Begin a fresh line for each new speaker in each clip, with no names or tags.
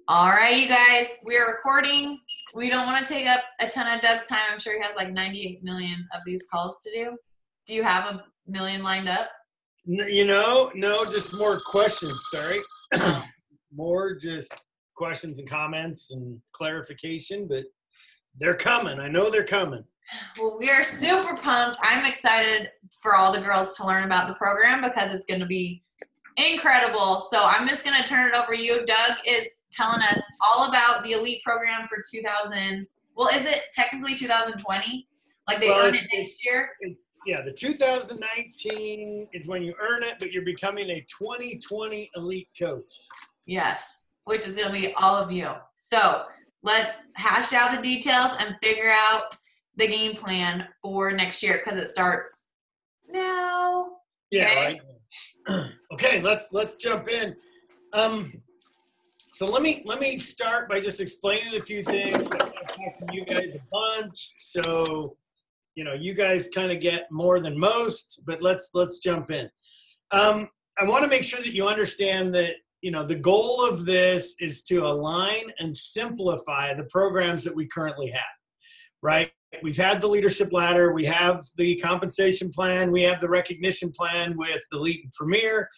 All right, you guys, we are recording. We don't want to take up a ton of Doug's time. I'm sure he has like 98 million of these calls to do. Do you have a million lined up?
No, just more questions, sorry. More just questions and comments and clarification, but they're coming. I know they're coming.
Well, we are super pumped. I'm excited for all the girls to learn about the program because it's going to be incredible. So I'm just going to turn it over to you. Doug is telling us all about the elite program for 2000. Well, is it technically 2020? Like they earn it this year?
Yeah, the 2019 is when you earn it, but you're becoming a 2020 elite coach.
Yes, which is going to be all of you. So let's hash out the details and figure out the game plan for next year because it starts now.
Yeah, okay? Right. Okay, let's jump in. So let me start by just explaining a few things. I'm talking to you guys a bunch, so you guys kind of get more than most. But let's jump in. I want to make sure that you understand that the goal of this is to align and simplify the programs that we currently have. Right? We've had the leadership ladder, we have the compensation plan, we have the recognition plan with the Elite and Premier.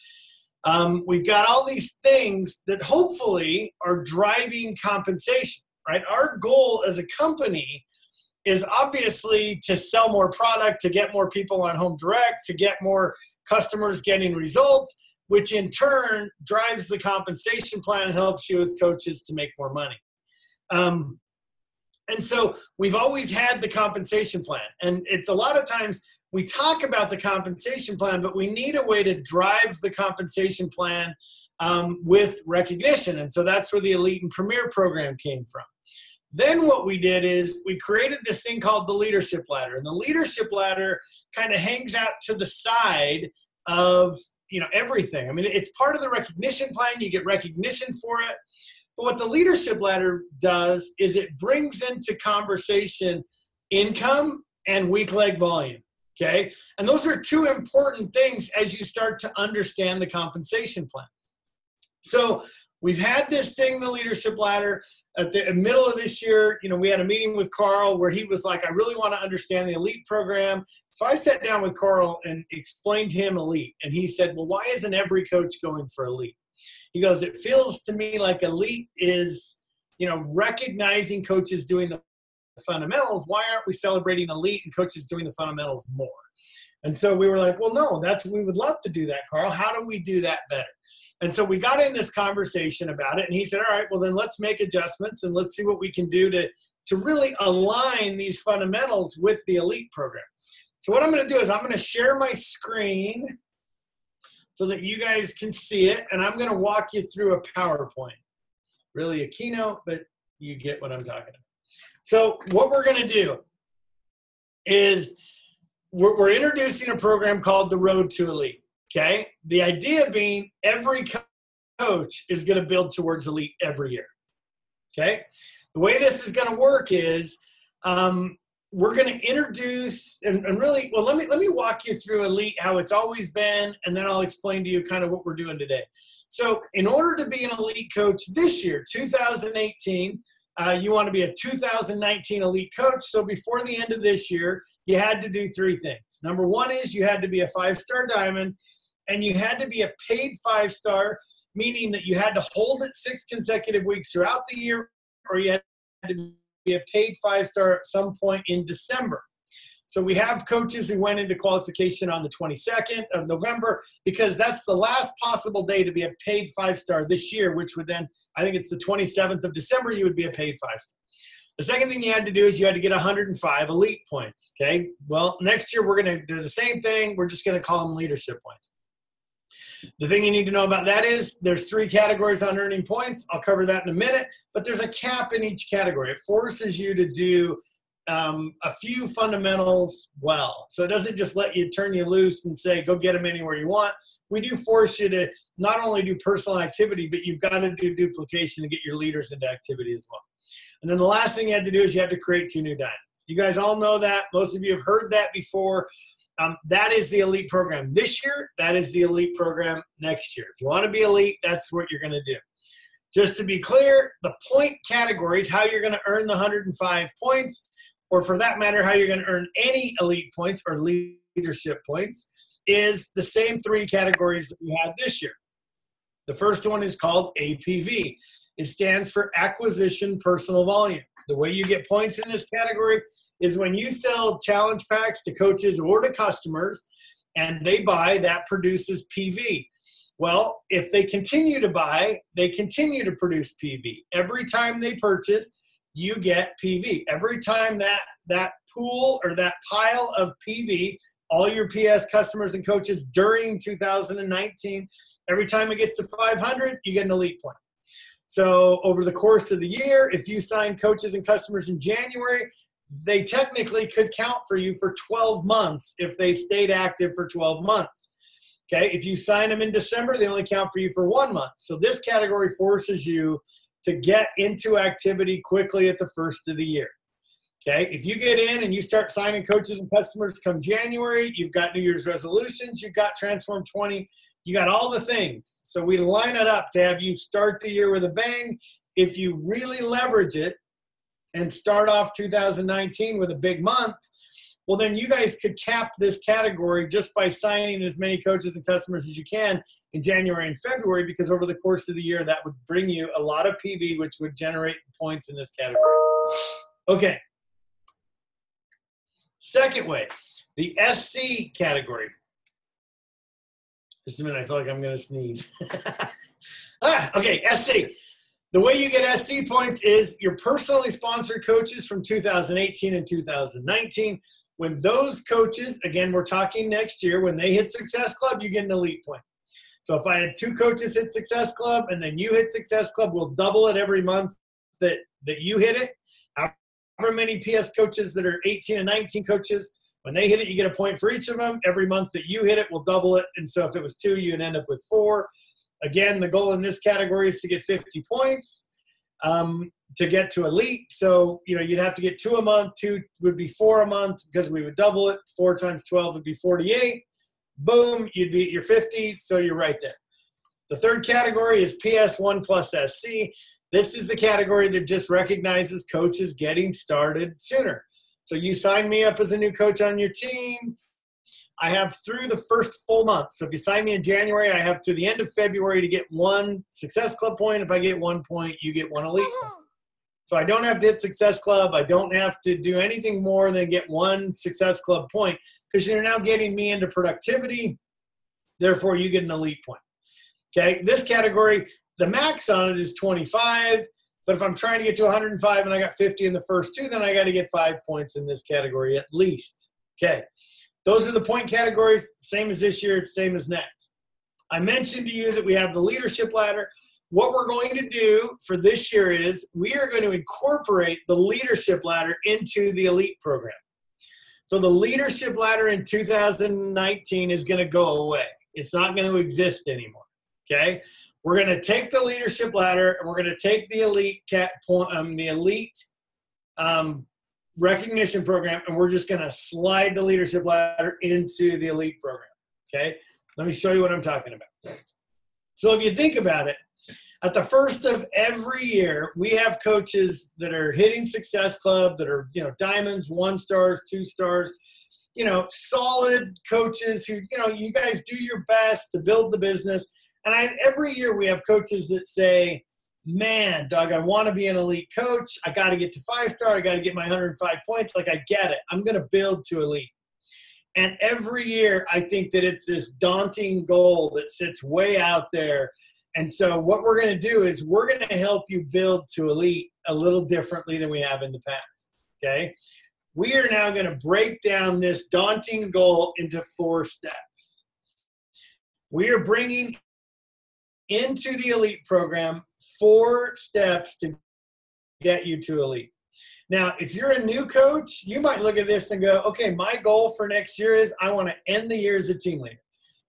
We've got all these things that hopefully are driving compensation, right? Our goal as a company is obviously to sell more product, to get more people on Home Direct, to get more customers getting results, which in turn drives the compensation plan and helps you as coaches to make more money. And so we've always had the compensation plan. And it's a lot of times we talk about the compensation plan, but we need a way to drive the compensation plan with recognition. And so that's where the Elite and Premier program came from. Then what we did is we created this thing called the leadership ladder. And the leadership ladder kind of hangs out to the side of everything. I mean, it's part of the recognition plan. You get recognition for it. But what the leadership ladder does is it brings into conversation income and weak leg volume, okay? And those are two important things as you start to understand the compensation plan. So we've had this thing, the leadership ladder. At the middle of this year, we had a meeting with Carl where he was like, I really want to understand the elite program. So I sat down with Carl and explained to him elite. And he said, well, why isn't every coach going for elite? He goes, it feels to me like elite is, recognizing coaches doing the fundamentals. Why aren't we celebrating elite and coaches doing the fundamentals more? And so we were like, well, no, we would love to do that, Carl. How do we do that better? And so we got in this conversation about it, and he said, all right, well, then let's make adjustments and let's see what we can do to really align these fundamentals with the elite program. So what I'm going to do is I'm going to share my screen so that you guys can see it, and I'm going to walk you through a PowerPoint. Really a keynote, but you get what I'm talking about. So what we're going to do is we're introducing a program called the Road to Elite, okay? The idea being every coach is going to build towards elite every year, okay? The way this is going to work is we're going to introduce and really, well, let me walk you through elite, how it's always been, and then I'll explain to you kind of what we're doing today. So in order to be an elite coach this year, 2018, you want to be a 2019 elite coach. So before the end of this year, you had to do three things. Number one is you had to be a 5-star diamond, and you had to be a paid 5-star, meaning that you had to hold it 6 consecutive weeks throughout the year, or you had to be a paid 5-star at some point in December. So we have coaches who went into qualification on the 22nd of November because that's the last possible day to be a paid 5-star this year, which would then, I think it's the 27th of December, you would be a paid 5-star. The second thing you had to do is you had to get 105 elite points, okay? Well, next year we're going to do the same thing. We're just going to call them leadership points. The thing you need to know about that is there's 3 categories on earning points. I'll cover that in a minute, but there's a cap in each category. It forces you to do a few fundamentals well. So it doesn't just let you turn you loose and say, go get them anywhere you want. We do force you to not only do personal activity, but you've got to do duplication to get your leaders into activity as well. And then the last thing you had to do is you have to create 2 new diamonds. You guys all know that. Most of you have heard that before. That is the elite program this year. That is the elite program next year. If you want to be elite, that's what you're going to do. Just to be clear, the point categories, how you're going to earn the 105 points, or for that matter, how you're going to earn any elite points or leadership points, is the same 3 categories that we had this year. The first one is called APV. It stands for Acquisition Personal Volume. The way you get points in this category is when you sell challenge packs to coaches or to customers and they buy, that produces PV. Well, if they continue to buy, they continue to produce PV. Every time they purchase, you get PV. Every time that pool or that pile of PV, all your PS customers and coaches during 2019, every time it gets to 500, you get an elite point. So over the course of the year, if you sign coaches and customers in January, they technically could count for you for 12 months if they stayed active for 12 months. Okay, if you sign them in December, they only count for you for 1 month. So this category forces you to get into activity quickly at the first of the year. Okay, if you get in and you start signing coaches and customers come January, you've got New Year's resolutions, you've got Transform 20, you got all the things. So we line it up to have you start the year with a bang. If you really leverage it and start off 2019 with a big month, well, then you guys could cap this category just by signing as many coaches and customers as you can in January and February, because over the course of the year, that would bring you a lot of PV, which would generate points in this category. Okay. Second way, the SC category. Just a minute, I feel like I'm going to sneeze. Okay, SC. The way you get SC points is your personally sponsored coaches from 2018 and 2019. When those coaches, again, we're talking next year, when they hit Success Club, you get an elite point. So if I had 2 coaches hit Success Club and then you hit Success Club, we'll double it every month that you hit it. However many PS coaches that are 18 and 19 coaches, when they hit it, you get a point for each of them. Every month that you hit it, we'll double it. And so if it was 2, you'd end up with 4. Again, the goal in this category is to get 50 points to get to elite. So, you'd have to get 2 a month. 2 would be 4 a month because we would double it. 4 times 12 would be 48. Boom, you'd be at your 50. So you're right there. The third category is PS1 plus SC. This is the category that just recognizes coaches getting started sooner. So you sign me up as a new coach on your team. I have through the first full month. So if you sign me in January, I have through the end of February to get 1 Success Club point. If I get 1 point, you get 1 elite point. So I don't have to hit Success Club. I don't have to do anything more than get 1 Success Club point because you're now getting me into productivity. Therefore, you get an elite point. Okay, this category, the max on it is 25. But if I'm trying to get to 105 and I got 50 in the first 2, then I got to get 5 points in this category at least. Okay. Those are the point categories, same as this year, same as next. I mentioned to you that we have the leadership ladder. What we're going to do for this year is we are going to incorporate the leadership ladder into the elite program. So the leadership ladder in 2019 is going to go away. It's not going to exist anymore, okay? We're going to take the leadership ladder and we're going to take the elite recognition program, and we're just going to slide the leadership ladder into the elite program, okay? Let me show you what I'm talking about. So if you think about it, at the first of every year, we have coaches that are hitting Success Club that are, diamonds, 1 stars, 2 stars, solid coaches who, you guys do your best to build the business. And every year we have coaches that say, man, Doug, I want to be an elite coach. I got to get to 5-star. I got to get my 105 points. Like, I get it. I'm going to build to elite. And every year I think that it's this daunting goal that sits way out there. And so what we're going to do is we're going to help you build to elite a little differently than we have in the past, okay? We are now going to break down this daunting goal into 4 steps. We are bringing into the elite program 4 steps to get you to elite. Now, if you're a new coach, you might look at this and go, okay, my goal for next year is I want to end the year as a team leader,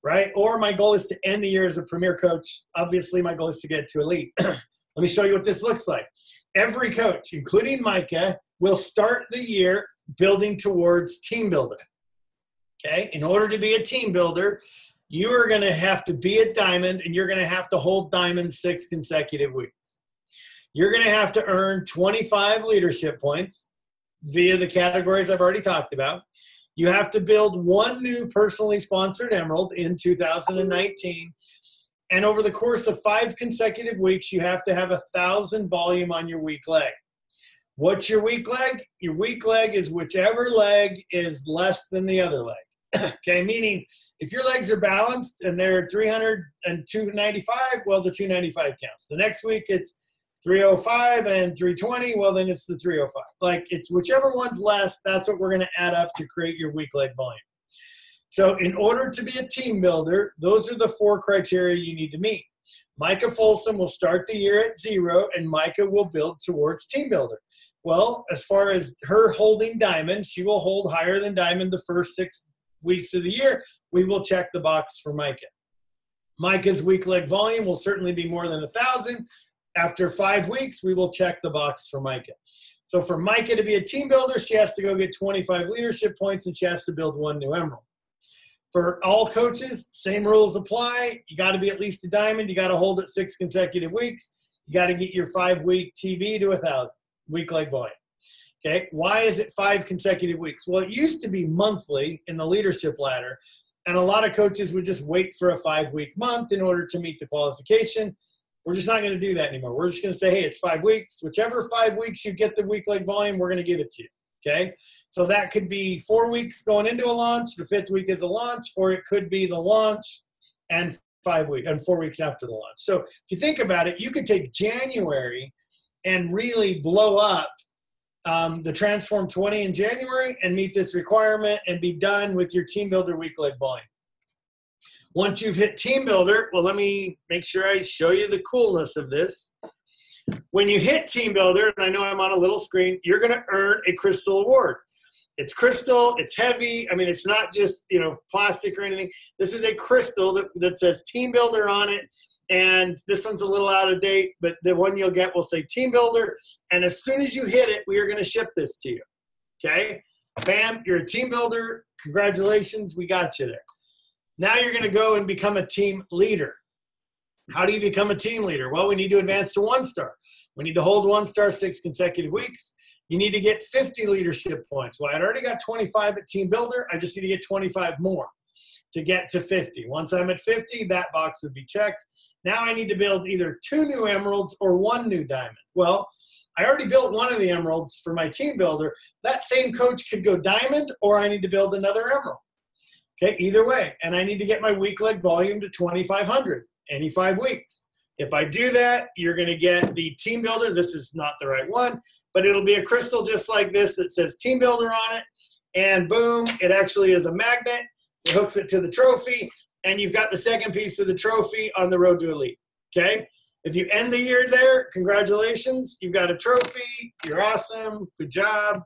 right? Or my goal is to end the year as a premier coach. Obviously, my goal is to get to elite. Let me show you what this looks like. Every coach, including Micah, will start the year building towards team builder, okay? In order to be a team builder, you are going to have to be a diamond, and you're going to have to hold diamond 6 consecutive weeks. you're going to have to earn 25 leadership points via the categories I've already talked about. You have to build one new personally sponsored emerald in 2019. And over the course of 5 consecutive weeks, you have to have 1,000 volume on your weak leg. What's your weak leg? Your weak leg is whichever leg is less than the other leg. Okay, meaning if your legs are balanced and they're 300 and 295, well, the 295 counts. The next week it's 305 and 320, well, then it's the 305. Like, it's whichever one's less, that's what we're going to add up to create your weak leg volume. So in order to be a team builder, those are the 4 criteria you need to meet. Micah Folsom will start the year at 0, and Micah will build towards team builder. Well, as far as her holding diamond, she will hold higher than diamond the first 6 weeks of the year. We will check the box for Micah. Micah's weak leg volume will certainly be more than 1,000. After 5 weeks, we will check the box for Micah. So for Micah to be a team builder, she has to go get 25 leadership points, and she has to build 1 new emerald. For all coaches, same rules apply. You got to be at least a diamond. You got to hold it 6 consecutive weeks. You got to get your 5-week TV to 1,000 weak leg volume. Okay, why is it 5 consecutive weeks? Well, it used to be monthly in the leadership ladder, and a lot of coaches would just wait for a 5-week month in order to meet the qualification. We're just not going to do that anymore. We're just going to say, hey, it's 5 weeks. Whichever 5 weeks you get the weak leg volume, we're going to give it to you, okay? So that could be 4 weeks going into a launch, the 5th week is a launch, or it could be the launch and 4 weeks after the launch. So if you think about it, you could take January and really blow up the Transform 20 in January and meet this requirement and be done with your team builder weak leg volume. Once you've hit team builder, well, let me make sure I show you the coolness of this. When you hit team builder, and I know I'm on a little screen, you're going to earn a crystal award. It's crystal, it's heavy. I mean, it's not just, plastic or anything. This is a crystal that says team builder on it. And this one's a little out of date, but the one you'll get will say team builder. And as soon as you hit it, we are going to ship this to you. Okay? Bam, you're a team builder. Congratulations, we got you there. Now you're going to go and become a team leader. How do you become a team leader? Well, we need to advance to 1-star. We need to hold 1-star 6 consecutive weeks. You need to get 50 leadership points. Well, I'd already got 25 at team builder. I just need to get 25 more to get to 50. Once I'm at 50, that box would be checked. Now I need to build either 2 new emeralds or 1 new diamond. Well, I already built 1 of the emeralds for my team builder. That same coach could go diamond, or I need to build another emerald. Okay, either way. And I need to get my weak leg volume to 2,500, any 5 weeks. If I do that, you're going to get the team builder. This is not the right one, but it'll be a crystal just like this that says team builder on it. And boom, it actually is a magnet. It hooks it to the trophy, and you've got the second piece of the trophy on the road to elite. Okay? If you end the year there, congratulations. You've got a trophy. You're awesome. Good job.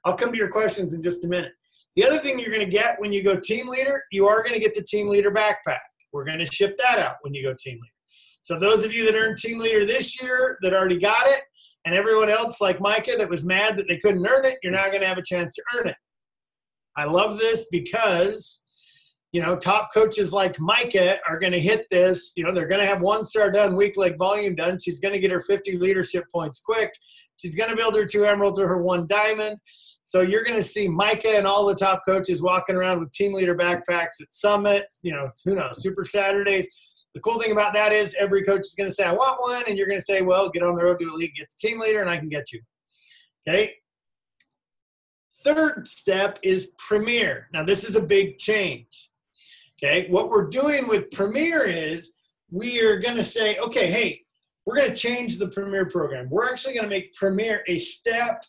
I'll come to your questions in just a minute. The other thing you're going to get when you go team leader, you are going to get the team leader backpack. We're going to ship that out when you go team leader. So those of you that earned team leader this year that already got it, and everyone else like Micah that was mad that they couldn't earn it, you're now going to have a chance to earn it. I love this because, top coaches like Micah are going to hit this. They're going to have 1-star done, weak leg volume done. She's going to get her 50 leadership points quick. She's going to build her 2 emeralds or her 1 diamond. So you're going to see Micah and all the top coaches walking around with team leader backpacks at summits, who knows, Super Saturdays. The cool thing about that is every coach is going to say, I want one. And you're going to say, well, get on the road to elite, get the team leader, and I can get you. Okay. Third step is Premier. Now, this is a big change. Okay. What we're doing with Premier is we are going to say, okay, hey, we're going to change the Premier program. We're actually going to make Premier a step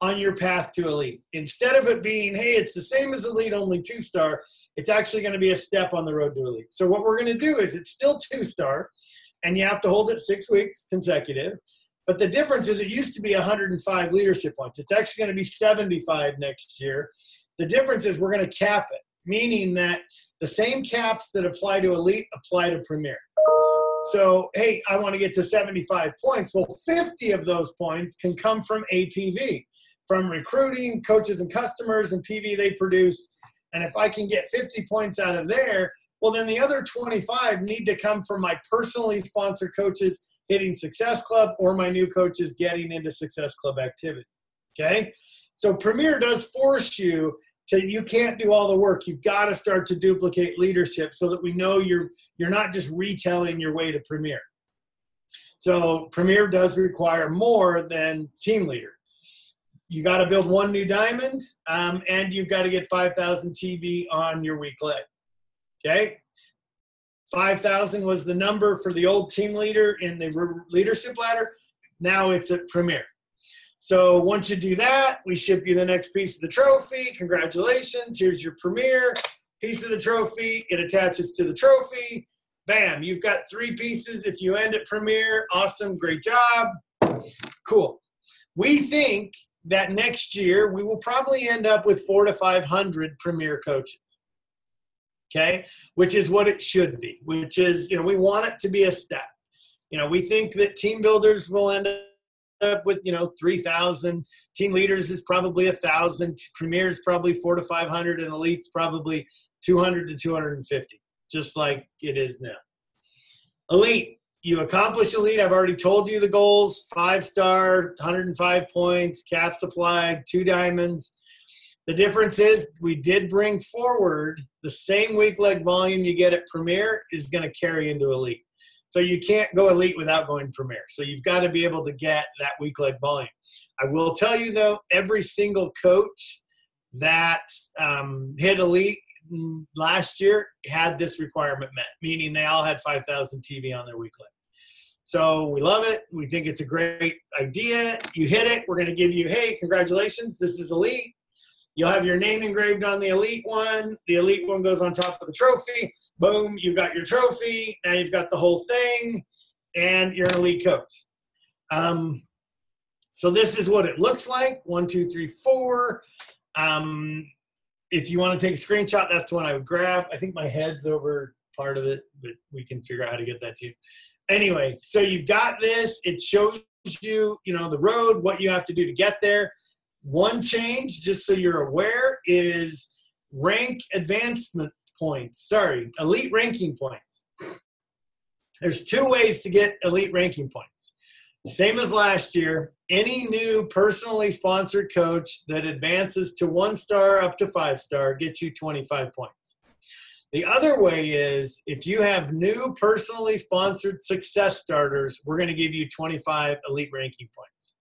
on your path to elite. Instead of it being, hey, it's the same as elite, only 2-star, it's actually going to be a step on the road to elite. So what we're going to do is it's still 2-star, and you have to hold it 6 weeks consecutive. But the difference is it used to be 105 leadership points. It's actually going to be 75 next year. The difference is we're going to cap it, meaning that the same caps that apply to elite apply to Premier. So, hey, I want to get to 75 points. Well, 50 of those points can come from APV, from recruiting, coaches and customers, and PV they produce. And if I can get 50 points out of there, well, then the other 25 need to come from my personally sponsored coaches hitting Success Club or my new coaches getting into Success Club activity. Okay? So Premier does force you to, you can't do all the work. You've got to start to duplicate leadership so that we know you're not just retelling your way to Premier. So Premier does require more than Team Leader. You got to build one new diamond, and you've got to get 5,000 TV on your weak leg. Okay? 5,000 was the number for the old Team Leader in the leadership ladder. Now it's at Premier. So once you do that, we ship you the next piece of the trophy. Congratulations. Here's your Premier piece of the trophy. It attaches to the trophy. Bam, you've got 3 pieces. If you end at Premier, awesome, great job. Cool. We think that next year we will probably end up with 400 to 500 Premier coaches. Okay, which is what it should be, which is, we want it to be a step. We think that team builders will end up with, 3,000. Team leaders is probably 1,000. Premier is probably 400 to 500, and elite's probably 200 to 250, just like it is now. Elite, you accomplish elite. I've already told you the goals: 5-star, 105 points, caps applied, 2 diamonds. The difference is we did bring forward the same weak leg volume you get at Premier is going to carry into elite. So you can't go elite without going Premier. So you've got to be able to get that weak leg volume. I will tell you, though, every single coach that hit elite last year had this requirement met, meaning they all had 5,000 TV on their weak leg. So we love it. We think it's a great idea. You hit it. We're going to give you, hey, congratulations. This is elite. You'll have your name engraved on the elite one. The elite one goes on top of the trophy. Boom, you've got your trophy. Now you've got the whole thing, and you're an elite coach. So this is what it looks like. 1, 2, 3, 4. If you want to take a screenshot, that's the one I would grab. I think my head's over part of it, but we can figure out how to get that to you. Anyway, so you've got this. It shows you, the road, what you have to do to get there. One change, just so you're aware, is rank advancement points. Elite ranking points. There's 2 ways to get elite ranking points. Same as last year, any new personally sponsored coach that advances to 1-star up to 5-star gets you 25 points. The other way is if you have new personally sponsored success starters, we're going to give you 25 elite ranking points.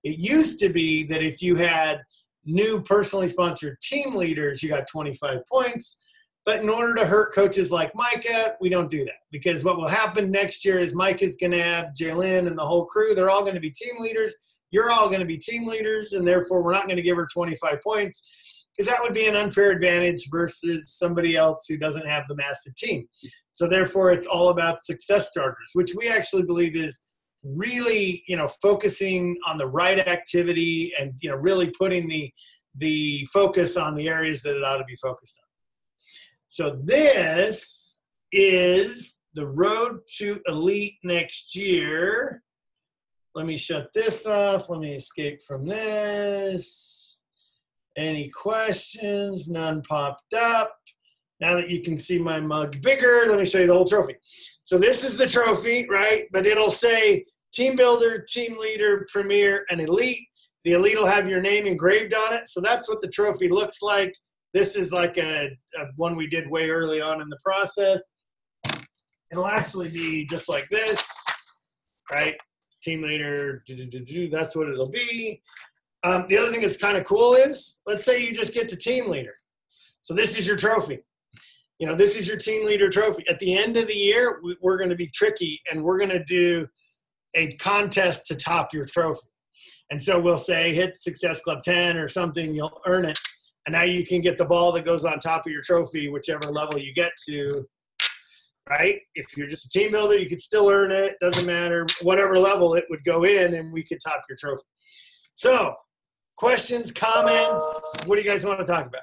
It used to be that if you had new personally sponsored team leaders, you got 25 points. But in order to hurt coaches like Micah, we don't do that. Because what will happen next year is Micah's going to have Jalen and the whole crew. They're all going to be team leaders. You're all going to be team leaders. And therefore, we're not going to give her 25 points. Because that would be an unfair advantage versus somebody else who doesn't have the massive team. So therefore, it's all about success starters, which we actually believe is really, focusing on the right activity and, really putting the focus on the areas that it ought to be focused on. So this is the road to elite next year. Let me shut this off. Let me escape from this. Any questions? None popped up. Now that you can see my mug bigger, let me show you the whole trophy. So this is the trophy, right? But it'll say team builder, team leader, premier, and elite. The elite will have your name engraved on it. So that's what the trophy looks like. This is like a one we did way early on in the process. It'll actually be just like this, right? Team leader, that's what it'll be. The other thing that's kind of cool is, let's say you just get to team leader. So this is your trophy. This is your team leader trophy. At the end of the year, we're going to be tricky, and we're going to do a contest to top your trophy. And so we'll say hit Success Club 10 or something, you'll earn it. And now you can get the ball that goes on top of your trophy, whichever level you get to, right? If you're just a team builder, you could still earn it. Doesn't matter. Whatever level it would go in, and we could top your trophy. So questions, comments, what do you guys want to talk about?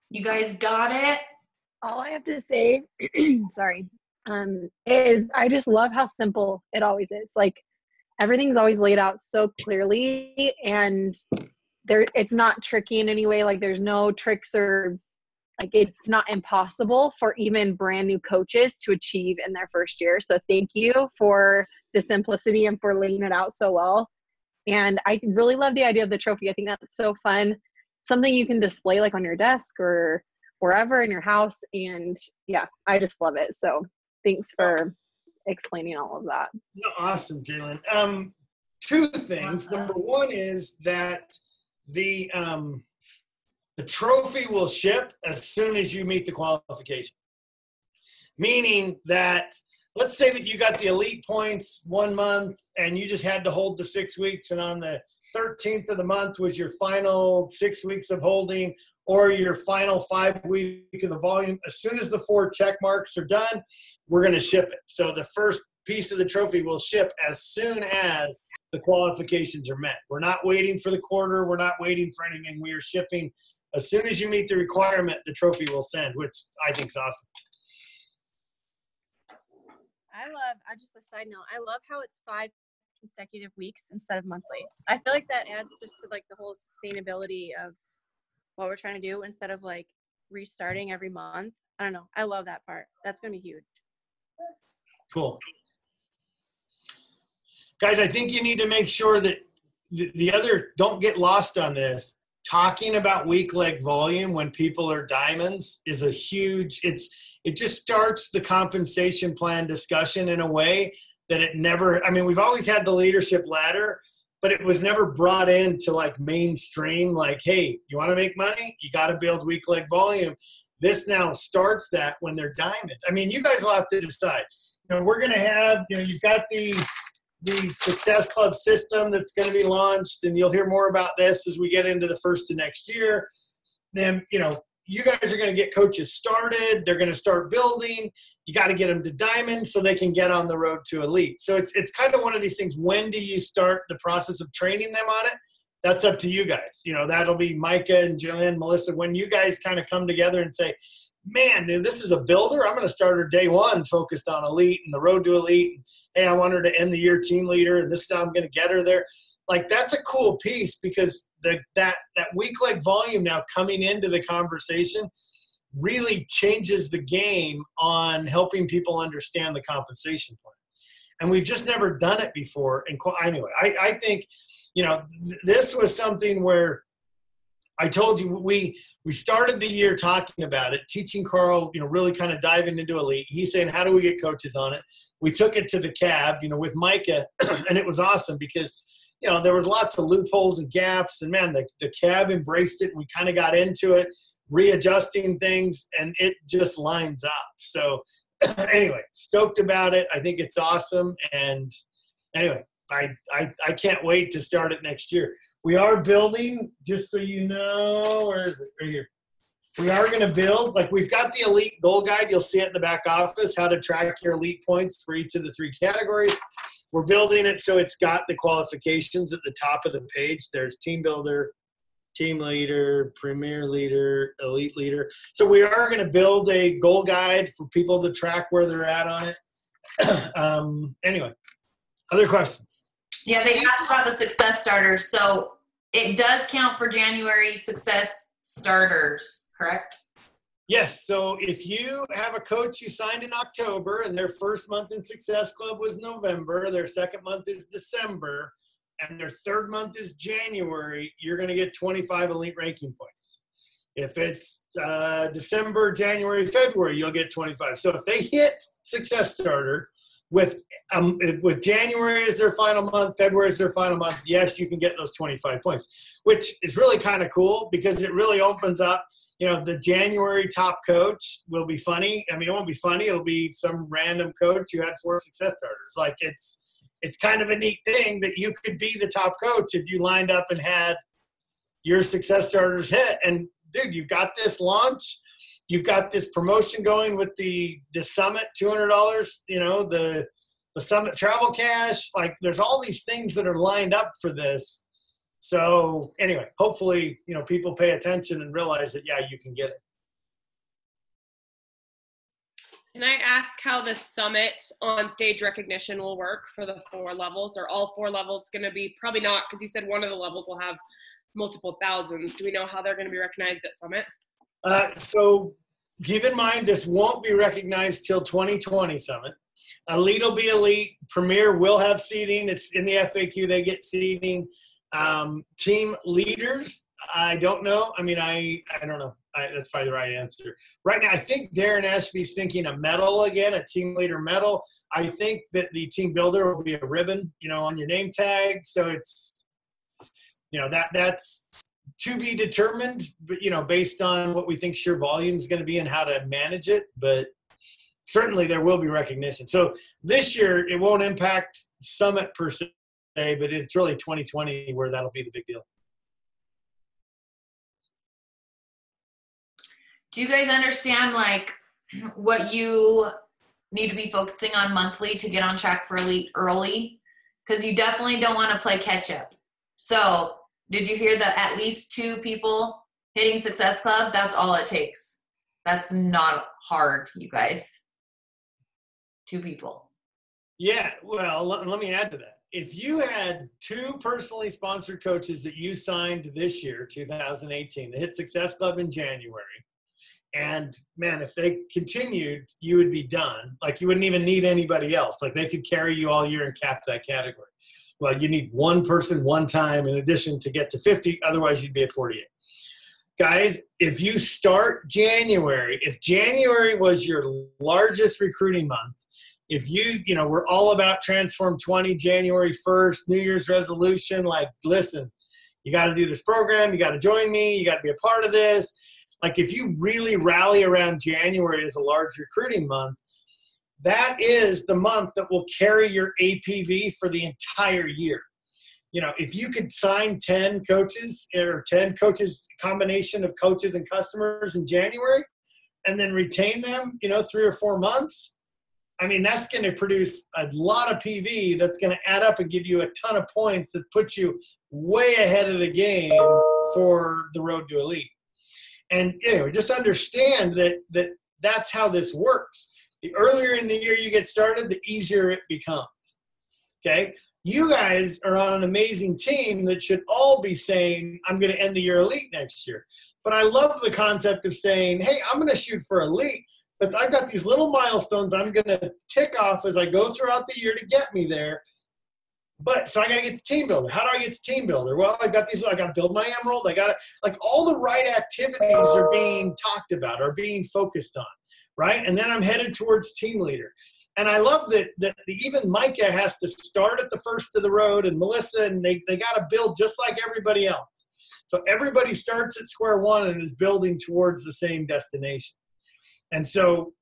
You guys got it?
All I have to say, sorry, is I just love how simple it always is. Like, everything's always laid out so clearly, and it's not tricky in any way. Like, there's no tricks or like it's not impossible for even brand new coaches to achieve in their first year. So thank you for the simplicity and for laying it out so well. And I really love the idea of the trophy. I think that's so fun. Something you can display like on your desk or wherever in your house. And yeah, I just love it. So thanks for explaining all of that.
Awesome, Jalen. Two things. Number one is that the trophy will ship as soon as you meet the qualification. Meaning that, let's say that you got the elite points 1 month and you just had to hold the 6 weeks, and on the 13th of the month was your final 6 weeks of holding, or your final 5 week of the volume. As soon as the 4 check marks are done, we're going to ship it. So the first piece of the trophy will ship as soon as the qualifications are met. We're not waiting for the quarter. We're not waiting for anything. We are shipping as soon as you meet the requirement. The trophy will send, which I think is awesome.
Just a side note, I love how it's 5 consecutive weeks instead of monthly. I feel like that adds just to like the whole sustainability of what we're trying to do instead of like restarting every month. I don't know. I love that part. That's going to be huge.
Cool. Guys, I think you need to make sure that the other, don't get lost on this. Talking about weak leg volume when people are diamonds is a huge, it just starts the compensation plan discussion in a way that it never, I mean, we've always had the leadership ladder, but it was never brought into like mainstream, like, hey, you want to make money? You got to build weak leg volume. This now starts that when they're diamond. I mean, you guys will have to decide. You know, we're going to have, you know, you've got the Success Club system that's going to be launched, and you'll hear more about this as we get into the first of next year. Then, you know, you guys are going to get coaches started. They're going to start building. You got to get them to diamond so they can get on the road to elite. So it's kind of one of these things. When do you start the process of training them on it? That's up to you guys. You know, that'll be Micah and Jillian, Melissa, when you guys kind of come together and say, man, dude, this is a builder. I'm going to start her day one focused on elite and the road to elite. Hey, I want her to end the year team leader, and this is how I'm going to get her there. Like, that's a cool piece, because that weak leg volume now coming into the conversation really changes the game on helping people understand the compensation plan. And we've just never done it before. And anyway, I think, you know, this was something where I told you we started the year talking about it, teaching Carl, you know, really kind of diving into elite. He's saying, how do we get coaches on it? We took it to the cab, you know, with Micah, and it was awesome because, you know, there was lots of loopholes and gaps, and man, the cab embraced it. We kind of got into it, readjusting things, and it just lines up. So anyway, stoked about it. I think it's awesome. And anyway, I can't wait to start it next year. We are building, just so you know, where is it? Right here. We are going to build, like, we've got the elite goal guide. You'll see it in the back office, how to track your elite points for each of the 3 categories. We're building it so it's got the qualifications at the top of the page. There's team builder, team leader, premier leader, elite leader. So we are going to build a goal guide for people to track where they're at on it. Anyway, other questions?
Yeah, they asked about the success starters. So it does count for January success starters, correct?
Yes. So if you have a coach you signed in October and their first month in Success Club was November, their second month is December, and their third month is January, you're going to get 25 elite ranking points. If it's December, January, February, you'll get 25. So if they hit Success Starter with January as their final month, February as their final month, yes, you can get those 25 points, which is really kind of cool because it really opens up. You know, the January top coach will be funny. I mean, it won't be funny. It'll be some random coach who had 4 success starters. Like, it's kind of a neat thing that you could be the top coach if you lined up and had your success starters hit. And dude, you've got this launch. You've got this promotion going with the summit, $200, you know, the summit travel cash. Like, there's all these things that are lined up for this. So anyway, hopefully, you know, people pay attention and realize that, yeah, you can get it.
Can I ask how the summit on stage recognition will work for the 4 levels? Are all 4 levels going to be, probably not, because you said one of the levels will have multiple thousands. Do we know how they're going to be recognized at summit?
So keep in mind, this won't be recognized till 2020 Summit. Elite will be elite. Premier will have seating. It's in the FAQ. They get seating. Team leaders, I don't know. I mean, I don't know. That's probably the right answer. Right now, I think Darren Ashby's thinking a medal again, a team leader medal. I think that the team builder will be a ribbon, on your name tag. So it's, that's to be determined, but, based on what we think sheer volume is going to be and how to manage it. But certainly there will be recognition. So this year, it won't impact Summit per se, but it's really 2020 where that'll be the big deal.
Do you guys understand what you need to be focusing on monthly to get on track for elite early? Because you definitely don't want to play catch up. So did you hear that at least 2 people hitting Success Club? That's all it takes. That's not hard, you guys. 2 people.
Yeah, well, let me add to that. If you had 2 personally sponsored coaches that you signed this year, 2018, to hit Success Club in January, and man, if they continued, you would be done. You wouldn't even need anybody else. They could carry you all year and cap that category. Well, you need 1 person, 1 time in addition to get to 50. Otherwise, you'd be at 48. Guys, if you start January, if January was your largest recruiting month, if we're all about Transform 20, January 1st, New Year's resolution, listen, you got to do this program. You got to join me. You got to be a part of this. If you really rally around January as a large recruiting month, that is the month that will carry your APV for the entire year. If you could sign 10 coaches or 10 coaches, combination of coaches and customers in January, and then retain them, 3 or 4 months, I mean, that's going to produce a lot of PV that's going to add up and give you a ton of points that puts you way ahead of the game for the road to elite. And just understand that that's how this works. The earlier in the year you get started, the easier it becomes. Okay? You guys are on an amazing team that should all be saying, I'm going to end the year elite next year. But I love the concept of saying, hey, I'm going to shoot for elite, but I've got these little milestones I'm going to tick off as I go throughout the year to get me there. But so I got to get to team builder. How do I get to team builder? Well, I got to build my emerald. I got to, all the right activities are being talked about, are being focused on, right? And then I'm headed towards team leader. And I love that even Micah has to start at the first of the road, and Melissa, and they got to build just like everybody else. So everybody starts at square one and is building towards the same destination. And so,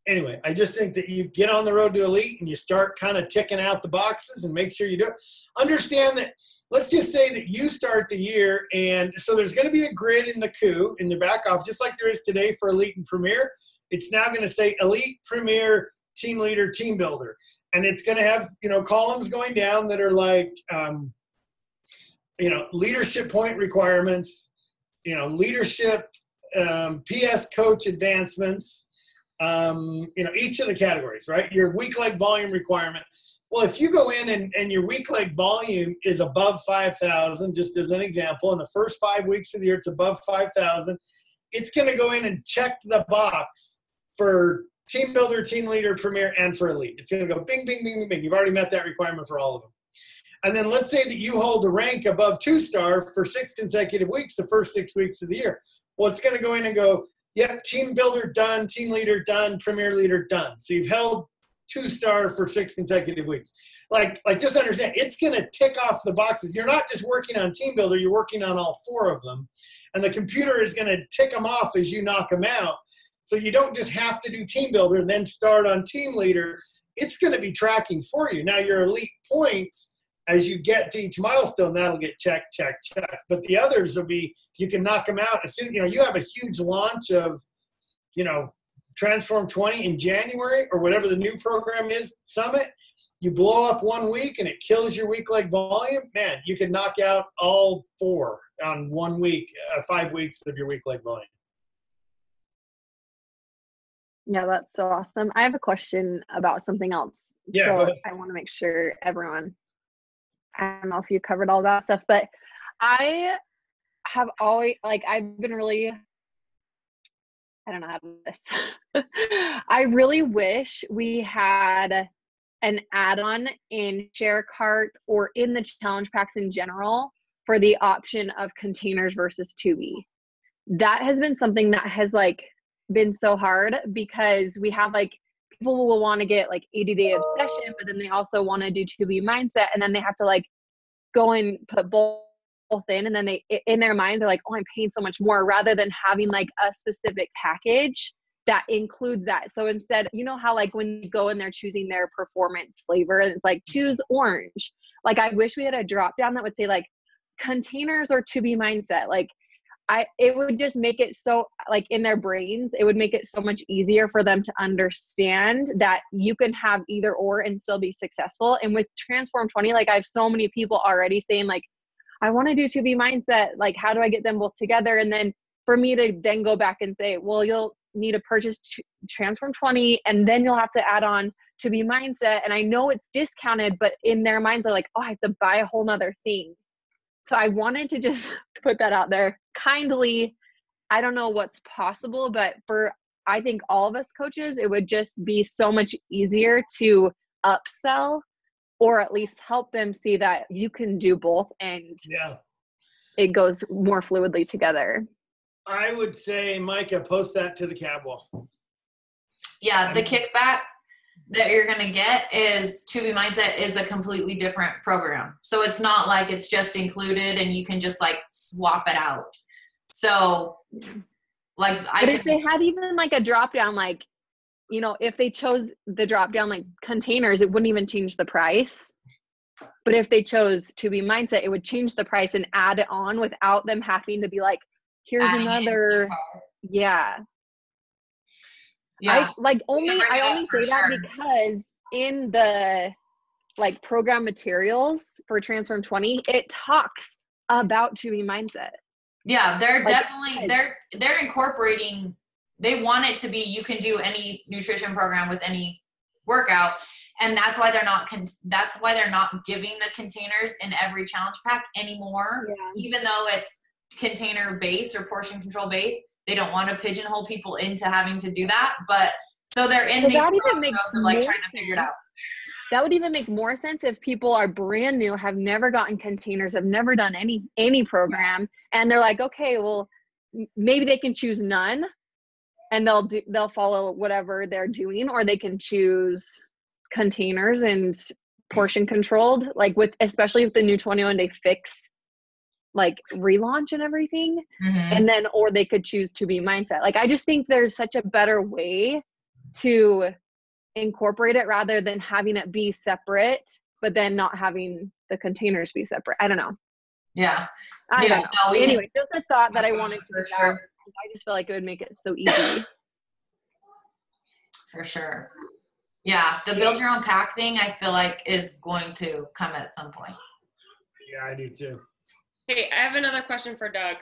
anyway, I just think that you get on the road to elite and you start kind of ticking out the boxes and make sure you do it. Understand that, let's just say that you start the year, and so there's going to be a grid in the coup, in the back office, just like there is today for elite and premier. It's now going to say elite, premier, team leader, team builder. And it's going to have, columns going down that are leadership point requirements, leadership, PS coach advancements, each of the categories, right? Your weak leg volume requirement. Well, if you go in and your weak leg volume is above 5,000, just as an example, in the first 5 weeks of the year, it's above 5,000, it's going to go in and check the box for team builder, team leader, premier, and for elite. It's going to go bing, bing, bing, bing, bing. You've already met that requirement for all of them. And then let's say that you hold a rank above 2-star for 6 consecutive weeks, the first 6 weeks of the year. Well, it's going to go in and go, yep, team builder done, team leader done, premier leader done. So you've held 2-star for 6 consecutive weeks. Just understand, it's going to tick off the boxes. You're not just working on team builder, you're working on all 4 of them. And the computer is going to tick them off as you knock them out. So you don't just have to do team builder and then start on team leader. It's going to be tracking for you. Now your elite points, as you get to each milestone, that'll get checked, checked, checked. But the others will be, you can knock them out as soon, you have a huge launch of, Transform 20 in January or whatever the new program is, Summit. You blow up 1 week and it kills your weak leg volume. Man, you can knock out all 4 on 1 week, 5 weeks of your weak leg volume.
Yeah, that's so awesome. I have a question about something else.
Yeah,
so I want to make sure everyone, I don't know if you covered all that stuff, but I have always, I've been really I don't know how to do this. I really wish we had an add-on in share cart or in the challenge packs in general for the option of containers versus 2B. That has been something that has like been so hard because we have like people will want to get like 80-day obsession, but then they also want to do 2B mindset, and then they have to like go and put both in, and then they in their minds are like, oh, I'm paying so much more, rather than having like a specific package that includes that. So instead, you know how like when you go and they're choosing their performance flavor and it's like choose orange, like I wish we had a drop down that would say like containers or 2B mindset. Like it would just make it so like in their brains, it would make it so much easier for them to understand that you can have either or and still be successful. And with Transform 20, like I have so many people already saying like, I want to do 2B mindset. Like, how do I get them both together? And then for me to then go back and say, well, you'll need to purchase Transform 20 and then you'll have to add on 2B mindset. And I know it's discounted, but in their minds they're like, oh, I have to buy a whole nother thing. So I wanted to just put that out there kindly. I don't know what's possible, but for, I think all of us coaches, it would just be so much easier to upsell, or at least help them see that you can do both and it goes more fluidly together.
I would say, Micah, post that to the cab wall.
Yeah, the kickback that you're going to get is 2B Mindset is a completely different program. So it's not like it's just included and you can just like swap it out. So like,
but if they had even like a drop down, like, you know, if they chose the drop down like containers, it wouldn't even change the price. But if they chose 2B Mindset, it would change the price and add it on without them having to be like, here's another. Yeah. I only say that because in the like program materials for Transform 20, it talks about 2B Mindset.
Yeah, they're like, definitely they're incorporating. They want it to be you can do any nutrition program with any workout, and that's why they're not giving the containers in every challenge pack anymore. Yeah. Even though it's container based or portion control based, they don't want to pigeonhole people into having to do that. But so they're in these crossroads of like trying to figure it out.
That would even make more sense if people are brand new, have never gotten containers, have never done any program, and they're like, okay, well, maybe they can choose none, and they'll follow whatever they're doing, or they can choose containers and portion controlled, like especially with the new 21-day fix, like relaunch and everything. Mm-hmm. And then, or they could choose 2B Mindset. Like, I just think there's such a better way to incorporate it rather than having it be separate, but then not having the containers be separate. I don't know.
Yeah.
I don't know. No, anyway, just a thought that I wanted to get out. I just feel like it would make it so easy.
For sure. Yeah. The build your own pack thing, I feel like is going to come at some point.
Yeah, I do too.
Hey, I have another question for Doug.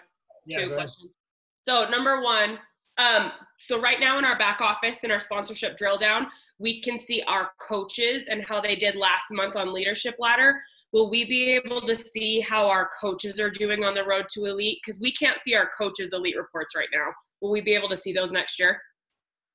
Yeah,
Two questions. So number one, so right now in our back office in our sponsorship drill down, we can see our coaches and how they did last month on Leadership Ladder. Will we be able to see how our coaches are doing on the road to elite? Because we can't see our coaches' elite reports right now. Will we be able to see those next year?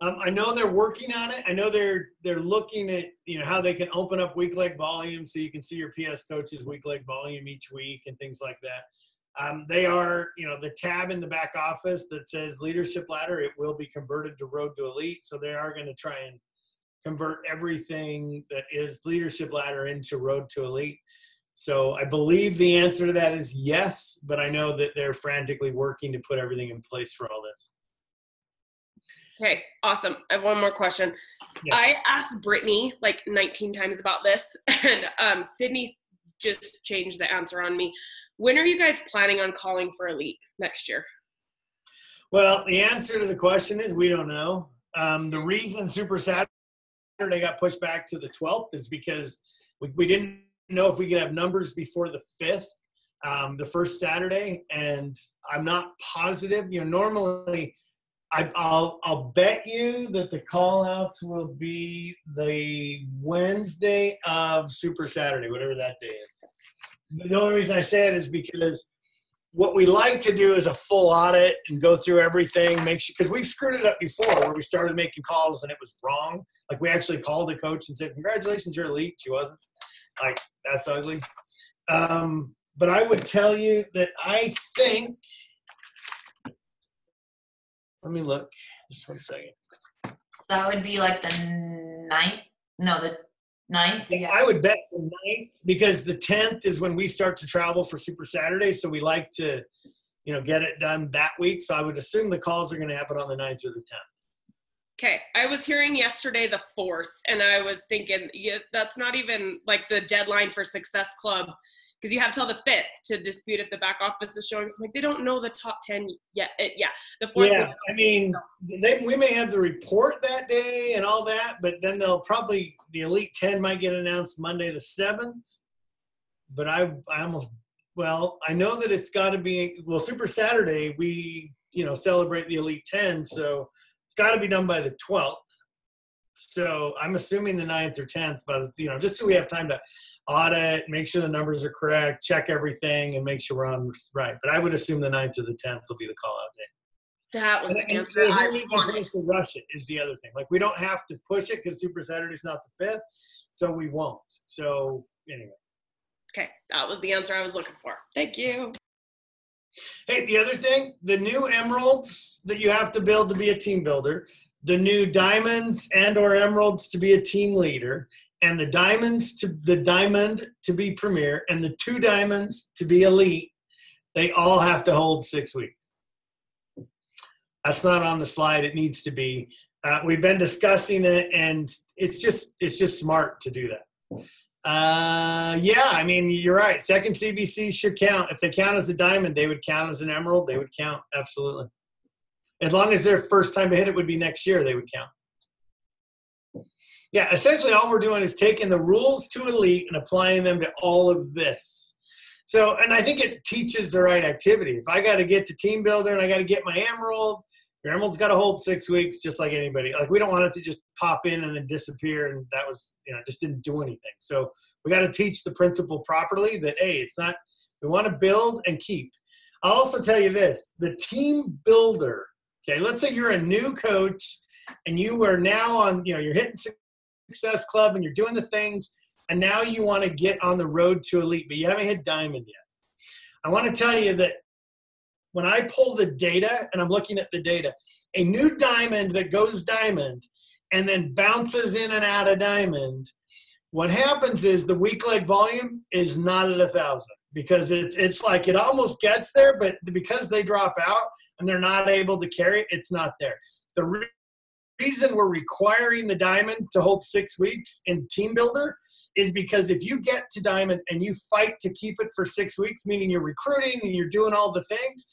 I know they're working on it. I know they're looking at, you know, how they can open up week leg volume so you can see your PS coaches week leg volume each week and things like that. They are, you know, the tab in the back office that says Leadership Ladder, it will be converted to Road to Elite. So they are going to try and convert everything that is Leadership Ladder into Road to Elite. So I believe the answer to that is yes, but I know that they're frantically working to put everything in place for all this.
Okay, awesome. I have one more question. Yeah. I asked Brittany like 19 times about this, and Sydney just changed the answer on me. When are you guys planning on calling for Elite next year?
Well, the answer to the question is we don't know. The reason Super Saturday got pushed back to the 12th is because we didn't know if we could have numbers before the 5th, the first Saturday, and I'm not positive. You know, normally I'll bet you that the call-outs will be the Wednesday of Super Saturday, whatever that day is. The only reason I say it is because what we like to do is a full audit and go through everything, make sure, because we've screwed it up before where we started making calls and it was wrong. Like we actually called a coach and said, congratulations, you're elite. She wasn't. Like, that's ugly. But I would tell you that I think, let me look, just 1 second.
So that would be like the 9th? No, the 9th?
Yeah, I would bet the 9th because the 10th is when we start to travel for Super Saturday. So we like to, get it done that week. So I would assume the calls are going to happen on the 9th or the 10th.
Okay. I was hearing yesterday the 4th, and I was thinking, yeah, that's not even like the deadline for Success Club, because you have till the 5th to dispute if the back office is showing. So like they don't know the top 10 yet. The 4th.
Yeah, I mean, we may have the report that day and all that, but then the Elite 10 might get announced Monday the 7th. But I know that it's got to be, Super Saturday, we, celebrate the Elite 10, so it's got to be done by the 12th. So I'm assuming the 9th or 10th, but, just so we have time to audit, make sure the numbers are correct, check everything, and make sure we're on right. But I would assume the 9th or the 10th will be the call-out day.
That was the answer I wanted.
To rush it is the other thing. Like, we don't have to push it because Super Saturday's not the 5th, so we won't. So, anyway.
Okay, that was the answer I was looking for. Thank you.
Hey, the other thing, the new emeralds that you have to build to be a team builder, the new diamonds and or emeralds to be a team leader, and the diamond to be premier, and the 2 diamonds to be elite, they all have to hold 6 weeks. That's not on the slide. It needs to be. We've been discussing it, and it's just smart to do that. Yeah, I mean, you're right. Second CBC should count. If they count as a diamond, they would count as an emerald. They would count, absolutely. As long as their first time to hit it would be next year, they would count. Yeah, essentially all we're doing is taking the rules to elite and applying them to all of this. So, and I think it teaches the right activity. If I got to get to team builder and I got to get my emerald, your emerald's got to hold 6 weeks just like anybody. Like, we don't want it to just pop in and then disappear, and that was, just didn't do anything. So we got to teach the principle properly that, hey, it's not, we want to build and keep. I'll also tell you this, the team builder, okay, let's say you're a new coach and you are now on, you're hitting Success Club and you're doing the things, and now you want to get on the road to elite, but you haven't hit diamond yet. I want to tell you that when I pull the data and I'm looking at the data, a new diamond that goes diamond and then bounces in and out of diamond, what happens is the weak leg volume is not at 1,000 because it's like it almost gets there, but because they drop out and they're not able to carry it, it's not there. The reason we're requiring the diamond to hold 6 weeks in team builder is because if you get to diamond and you fight to keep it for 6 weeks, meaning you're recruiting and you're doing all the things,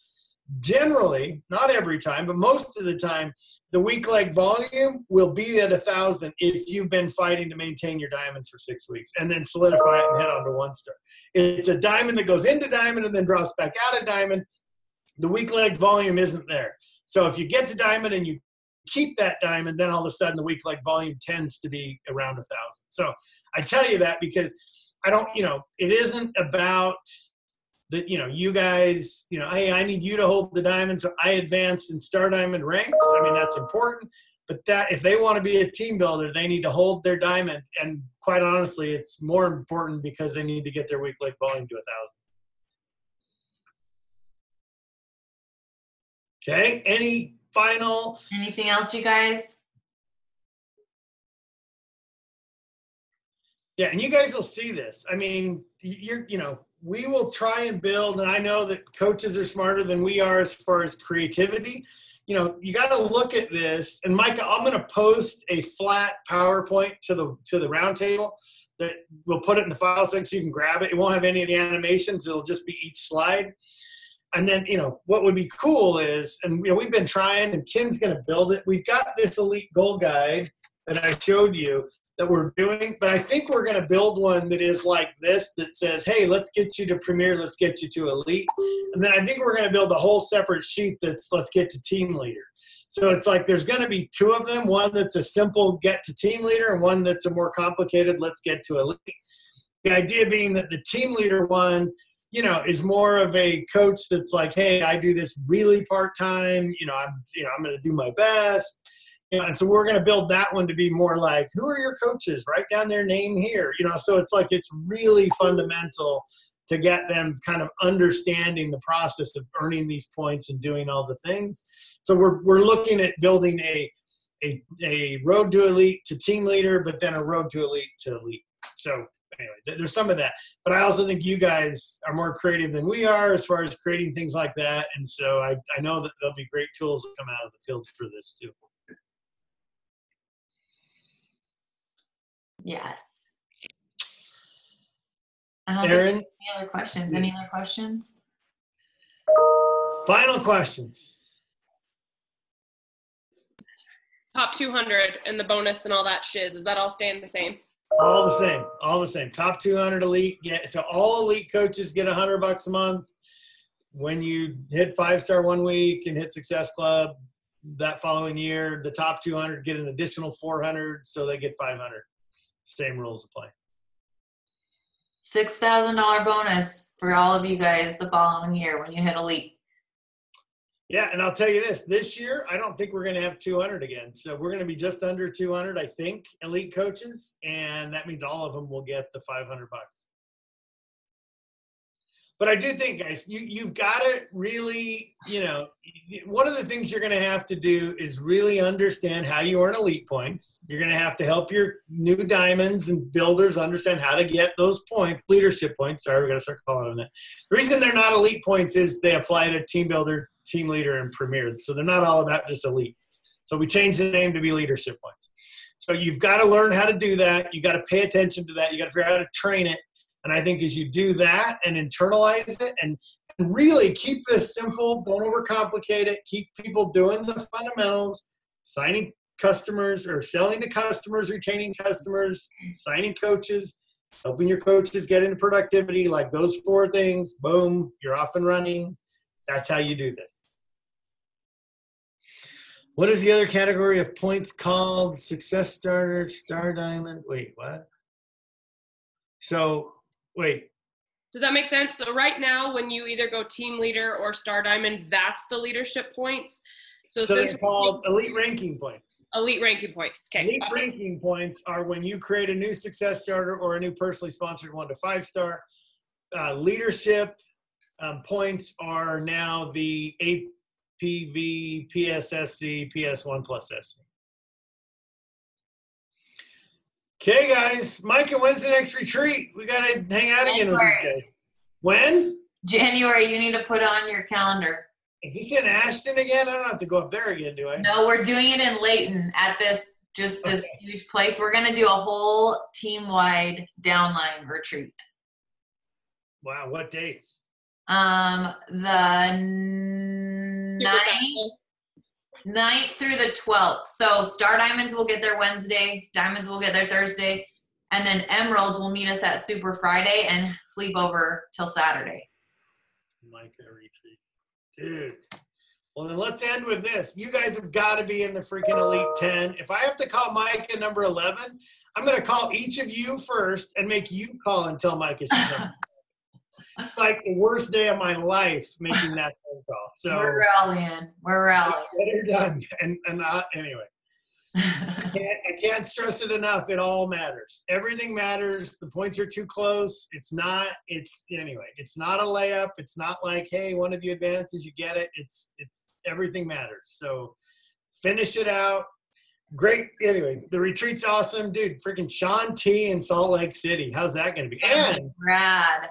generally, not every time, but most of the time, the weak leg volume will be at 1,000 if you've been fighting to maintain your diamonds for 6 weeks and then solidify it and head on to 1-star. It's a diamond that goes into diamond and then drops back out of diamond. The weak leg volume isn't there. So if you get to diamond and you keep that diamond, then all of a sudden the weak leg volume tends to be around 1,000. So I tell you that because I don't, it isn't about that, you guys, hey, I need you to hold the diamond so I advance in star diamond ranks. I mean, that's important, but that if they want to be a team builder, they need to hold their diamond. And quite honestly, it's more important because they need to get their weak leg volume to 1,000. Okay.
Anything else, you guys?
Yeah, and you guys will see this. I mean, we will try and build, and I know that coaches are smarter than we are as far as creativity. You got to look at this. And Micah, I'm going to post a flat PowerPoint to the round table that we'll put it in the file section so you can grab it. It won't have any of the animations. It'll just be each slide. And then, what would be cool is, and we've been trying, and Kim's going to build it. We've got this elite goal guide that I showed you that we're doing, but I think we're going to build one that is like this, that says, hey, let's get you to premier, let's get you to elite. And then I think we're going to build a whole separate sheet that's let's get to team leader. So it's like there's going to be 2 of them, one that's a simple get to team leader and one that's a more complicated let's get to elite. The idea being that the team leader one is more of a coach that's like, hey, I do this really part-time, I'm going to do my best. And so we're going to build that one to be more like, who are your coaches? Write down their name here. So it's like it's really fundamental to get them kind of understanding the process of earning these points and doing all the things. So we're looking at building a road to elite to team leader, but then a road to elite to elite. So anyway, there's some of that. But I also think you guys are more creative than we are as far as creating things like that. And so I know that there'll be great tools that come out of the field for this too.
Yes. I don't
Aaron,
think any other questions? Any other questions?
Final questions.
Top 200 and the bonus and all that shiz. Is that all staying the same?
All the same. Top 200 elite. So all elite coaches get $100 a month. When you hit 5-star one week and hit Success Club that following year, the top 200 get an additional 400, so they get 500. Same rules apply.
$6,000 bonus for all of you guys the following year when you hit elite.
Yeah, and I'll tell you this year, I don't think we're going to have 200 again. So we're going to be just under 200, I think, elite coaches, and that means all of them will get the $500. But I do think, guys, you've got to really, one of the things you're going to have to do is really understand how you earn elite points. You're going to have to help your new diamonds and builders understand how to get those points, leadership points. Sorry, we got to start calling them that. The reason they're not elite points is they apply to team builder, team leader, and premier. So they're not all about just elite. So we changed the name to be leadership points. So you've got to learn how to do that. You got to pay attention to that. You got to figure out how to train it. And I think as you do that and internalize it and really keep this simple, don't overcomplicate it, keep people doing the fundamentals, signing customers or selling to customers, retaining customers, signing coaches, helping your coaches get into productivity, like those 4 things, boom, you're off and running. That's how you do this. What is the other category of points called? Success Starter, Star Diamond. Wait, what? So, wait.
Does that make sense? So right now, when you either go team leader or star diamond, that's the leadership points. So since
they're called elite ranking points.
Elite ranking points. Okay.
Elite ranking points are when you create a new success starter or a new personally sponsored 1 to 5-star. Leadership points are now the APV, PSSC, PS1 plus SC. Okay, guys. Micah, when's the next retreat? We got to hang out again with these guys. When?
January. You need to put it on your calendar.
Is this in Ashton again? I don't have to go up there again, do I?
No, we're doing it in Layton at this huge place. We're going to do a whole team-wide downline retreat.
Wow. What dates?
The 9th through the 12th. So Star Diamonds will get their Wednesday, Diamonds will get their Thursday, and then Emeralds will meet us at Super Friday and sleep over till Saturday.
Micah retreat. Dude. Well, then let's end with this. You guys have got to be in the freaking Elite 10. If I have to call Micah number 11, I'm going to call each of you first and make you call and tell Micah she's number 10. It's like the worst day of my life making that phone call. So
we're rallying.
They're done. And anyway, I can't stress it enough. It all matters. Everything matters. The points are too close. It's not a layup. It's not like, hey, one of you advances, you get it. It's everything matters. So finish it out. Great. Anyway, the retreat's awesome. Dude, freaking Sean T in Salt Lake City. How's that going to be? And
rad.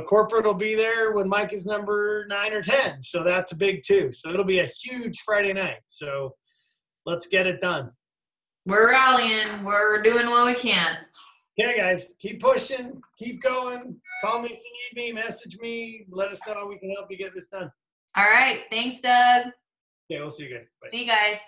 Corporate will be there when Mike is number 9 or 10. So that's big too. So it'll be a huge Friday night. So let's get it done.
We're rallying. We're doing what we can.
Okay, guys, keep pushing, keep going. Call me if you need me, message me, let us know how we can help you get this done.
All right. Thanks, Doug.
Okay, we'll see you guys. Bye.
See you guys.